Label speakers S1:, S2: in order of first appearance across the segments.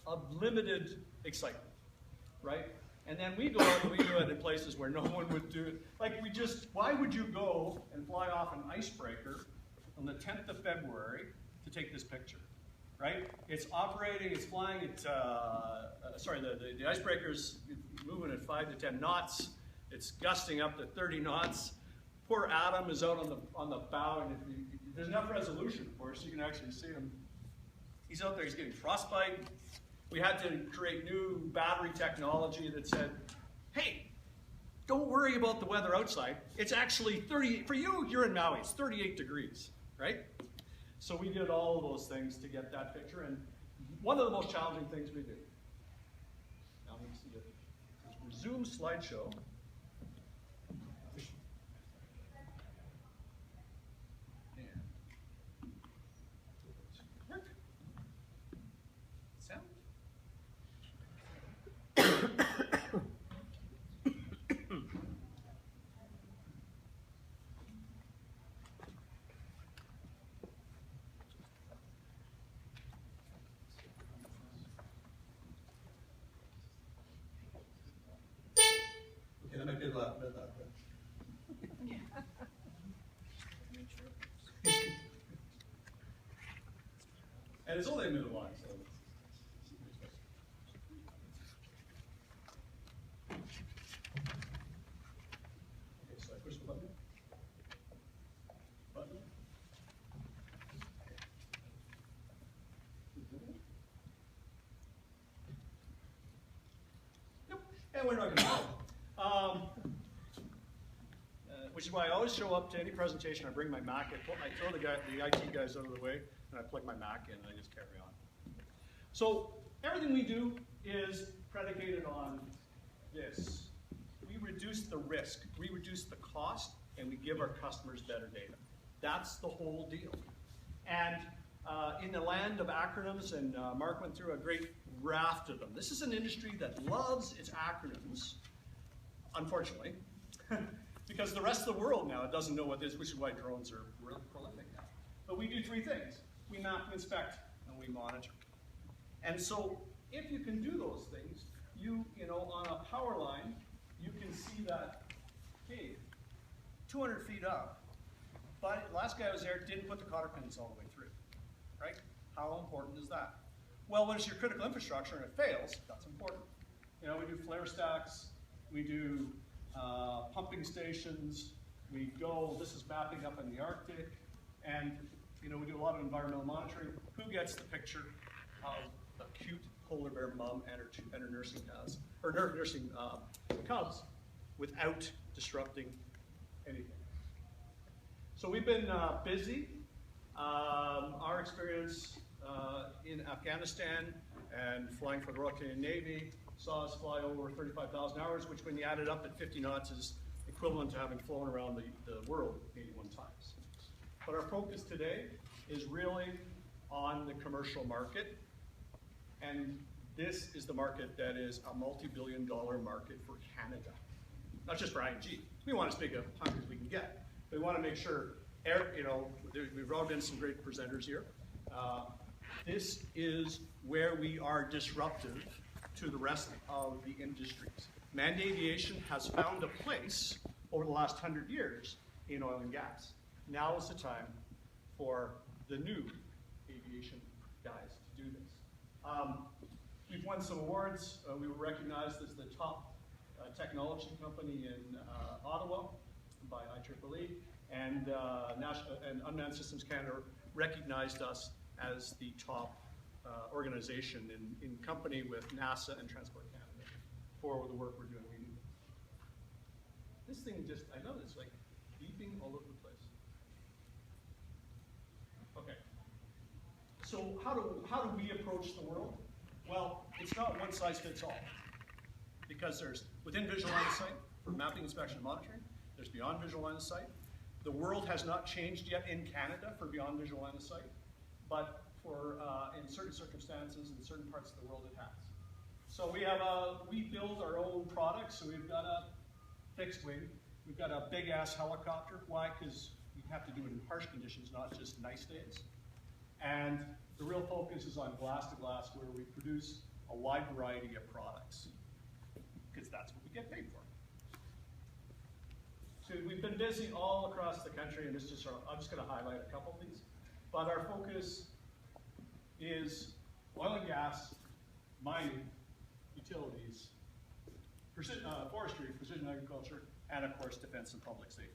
S1: of limited excitement, right? And then we go out and we do it in places where no one would do it. Like why would you go and fly off an icebreaker on the 10th of February to take this picture, right? It's operating, it's flying at, the icebreaker's moving at 5 to 10 knots. It's gusting up to 30 knots. Poor Adam is out on the bow, and there's enough resolution, of course, you can actually see him. He's out there, he's getting frostbite. We had to create new battery technology that said, hey, don't worry about the weather outside. It's actually 30, for you, you're in Maui, it's 38 degrees, right? So we did all of those things to get that picture, and one of the most challenging things we do. Now we see it. Resume slideshow.
S2: That might be a lot better.
S1: And it's only a minute long, so. Okay, so I push the button. Yep, and we're not going to go. Which is why I always show up to any presentation. I bring my Mac. I throw the IT guys out of the way, and I plug my Mac in, and I just carry on. So everything we do is predicated on this. We reduce the risk, we reduce the cost, and we give our customers better data. That's the whole deal. And in the land of acronyms, and Mark went through a great raft of them. This is an industry that loves its acronyms, unfortunately. Because the rest of the world now doesn't know what this is, which is why drones are really prolific now. But we do three things. We map, we inspect, and we monitor. And so if you can do those things, you know, on a power line, you can see that, hey, 200 feet up, but the last guy was there didn't put the cotter pins all the way through, right? How important is that? Well, when it's your critical infrastructure and it fails, that's important. You know, we do flare stacks, we do pumping stations, this is mapping up in the Arctic, and you know, we do a lot of environmental monitoring. Who gets the picture of a cute polar bear mom and her nursing cows, or nursing cubs, without disrupting anything? So we've been busy. Our experience in Afghanistan and flying for the Royal Canadian Navy saw us fly over 35,000 hours, which when you add it up at 50 knots is equivalent to having flown around the world 81 times. But our focus today is really on the commercial market, and this is the market that is a multi-billion-dollar market for Canada. Not just for ING. We want as big a hunk as we can get. But we want to make sure, you know, we've all been some great presenters here. This is where we are disruptive to the rest of the industries. Manned aviation has found a place over the last 100 years in oil and gas. Now is the time for the new aviation guys to do this. We've won some awards. We were recognized as the top technology company in Ottawa by IEEE, and Unmanned Systems Canada recognized us as the top organization in company with NASA and Transport Canada for the work we're doing. This thing just, I know it's like beeping all over the place. Okay. So how do we approach the world? Well, it's not one size fits all. Because there's within visual line of sight for mapping, inspection, and monitoring. There's beyond visual line of sight. The world has not changed yet in Canada for beyond visual line of sight, but for in certain circumstances in certain parts of the world it has. So we build our own products. So we've got a fixed wing. We've got a big ass helicopter. Why? Because we have to do it in harsh conditions, not just nice days. And the real focus is on glass to glass, where we produce a wide variety of products, because that's what we get paid for. So we've been busy all across the country, and I'm just going to highlight a couple of these. But our focus is oil and gas, mining, utilities, forestry, precision agriculture, and of course defense and public safety.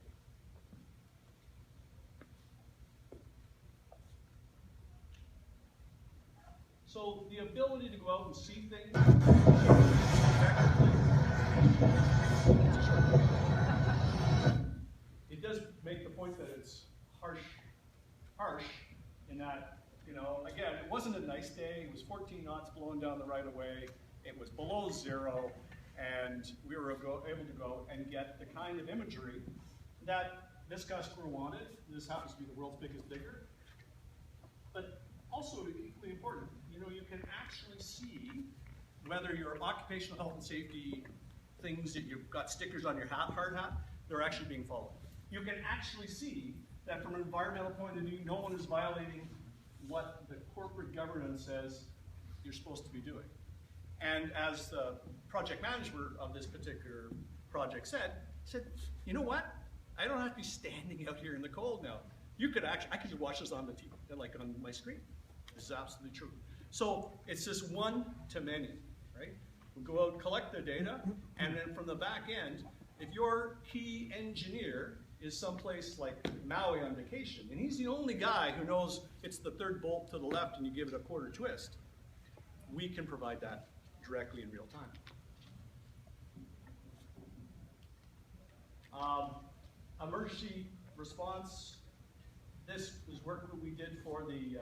S1: So the ability to go out and see things effectively, it does make the point that it's harsh in that, you know, again, it wasn't a nice day. It was 14 knots blowing down the right of way. It was below zero, and we were able to go and get the kind of imagery that this customer wanted. This happens to be the world's biggest digger. But also, equally important, you know, you can actually see whether your occupational health and safety things that you've got stickers on your hard hat, they're actually being followed. You can actually see that from an environmental point of view, no one is violating what the corporate governance says you're supposed to be doing. And as the project manager of this particular project said, you know what? I don't have to be standing out here in the cold now. You could actually, I could just watch this on the TV, like on my screen. This is absolutely true. So it's just one to many, right? We go out, collect the data, and then from the back end, if your key engineer is someplace like Maui on vacation, and he's the only guy who knows it's the third bolt to the left and you give it a quarter twist, we can provide that directly in real time. Emergency response. This was work that we did for the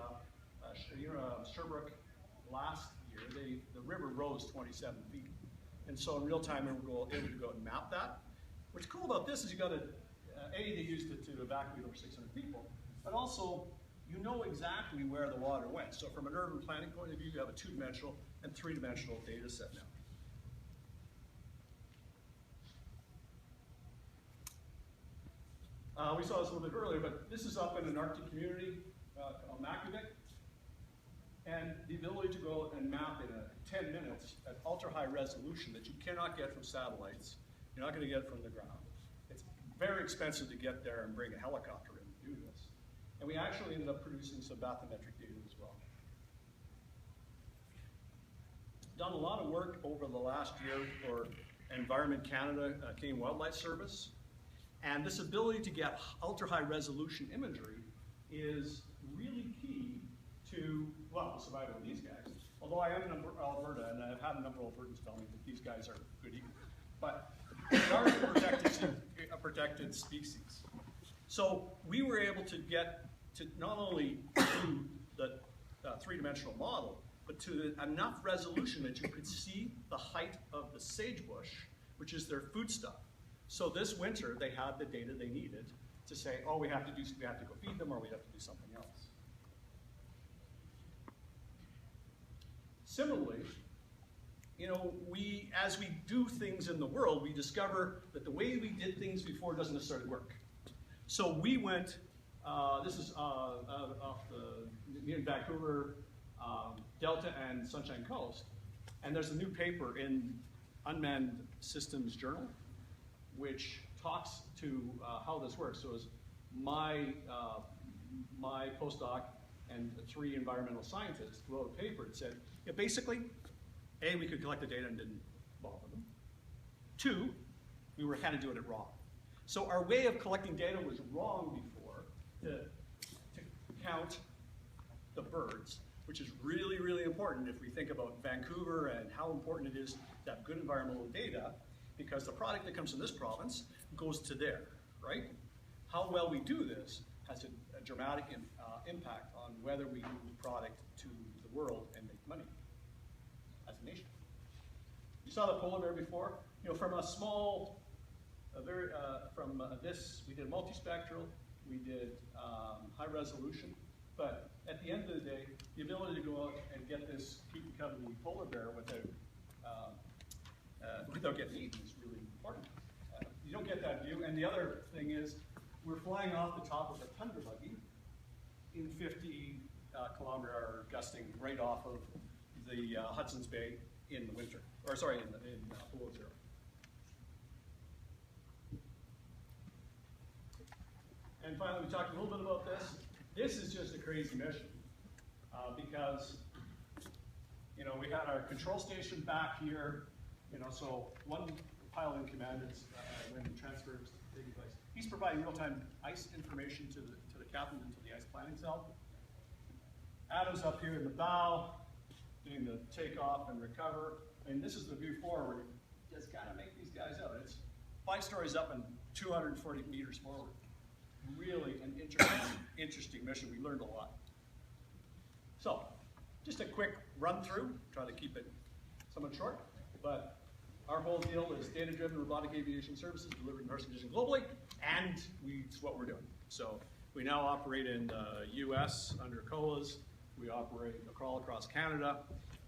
S1: Sherbrooke last year. The river rose 27 feet. And so in real time, we were able to go and map that. What's cool about this is you got to, they used it to evacuate over 600 people, but also you know exactly where the water went. So from an urban planning point of view, you have a two-dimensional and three-dimensional data set now. We saw this a little bit earlier, but this is up in an Arctic community called Makivik. And the ability to go and map in 10 minutes at ultra-high resolution that you cannot get from satellites. You're not going to get it from the ground. It's very expensive to get there and bring a helicopter in to do this. And we actually ended up producing some bathymetric data as well. Done a lot of work over the last year for Environment Canada, Canadian Wildlife Service. And this ability to get ultra-high resolution imagery is really key to, well, the survival of these guys. Although I am in Alberta, and I've had a number of Albertans tell me that these guys are good eaters. But they are a protected species. So we were able to get to not only do the three-dimensional model, but to enough resolution that you could see the height of the sagebush, which is their foodstuff. So this winter, they had the data they needed to say, oh, we have to go feed them, or we have to do something else. Similarly, you know, as we do things in the world, we discover that the way we did things before doesn't necessarily work. So we went, this is off near Vancouver, Delta and Sunshine Coast, and there's a new paper in Unmanned Systems Journal, which talks to how this works. So it was my postdoc and 3 environmental scientists wrote a paper and said, yeah, basically, A, we could collect the data and didn't bother them. 2, we were kind of doing it wrong. So our way of collecting data was wrong before to count the birds, which is really, really important if we think about Vancouver and how important it is to have good environmental data, because the product that comes from this province goes to there, right? How well we do this has a dramatic impact on whether we move product to the world and make money as a nation. You saw the polar bear before. You know, from a small, this, we did multispectral, we did high resolution, but at the end of the day, the ability to go out and get this cute and cuddly polar bear without getting eaten is really important. You don't get that view. And the other thing is, we're flying off the top of a tundra buggy in 50 kilometer hour gusting right off of the Hudson's Bay in the winter, or sorry, in below zero. And finally, we talked a little bit about this. This is just a crazy mission because, you know, we had our control station back here, you know, so one pilot in command is when the transfer is taking place. He's providing real-time ice information to the captain into the ice planning cell. Adam's up here in the bow, doing the takeoff and recover. And this is the view forward. Just kind of make these guys out. It's 5 stories up and 240 meters forward. Really an interesting mission. We learned a lot. So, just a quick run through. Try to keep it somewhat short, but our whole deal is data-driven robotic aviation services delivered in Northern Vision globally, and it's what we're doing. So we now operate in the U.S. under COLAs. We operate all across Canada.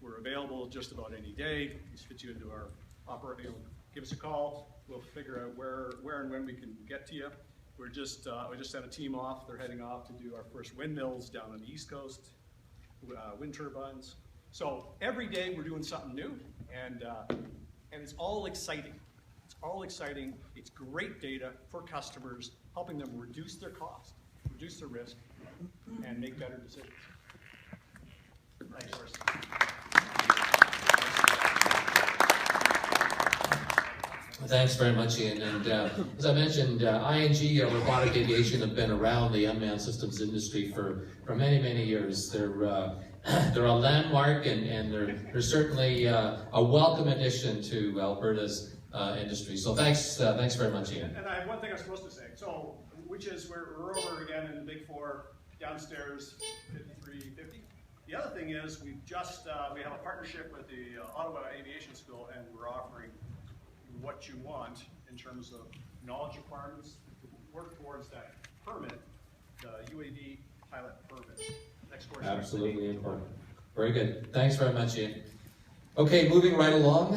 S1: We're available just about any day. Just fit you into our operating. Give us a call. We'll figure out where and when we can get to you. We just sent a team off. They're heading off to do our first windmills down on the East Coast, wind turbines. So every day we're doing something new, and it's all exciting. It's all exciting. It's great data for customers, helping them reduce their cost, reduce their risk, and make better decisions. Thanks, Chris.
S2: Thanks very much, Ian. And as I mentioned, ING, Robotic Aviation, have been around the unmanned systems industry for many, many years. They're a landmark, and they're certainly a welcome addition to Alberta's industry. So thanks very much, Ian.
S1: And I have one thing I'm supposed to say. So, which is we're over again in the Big Four, downstairs 5350. The other thing is we have a partnership with the Ottawa Aviation School, and we're offering what you want in terms of knowledge requirements to work towards that permit, the UAV pilot permit. Next course.
S2: Absolutely important. Very good. Thanks very much, Ian. Okay, moving right along.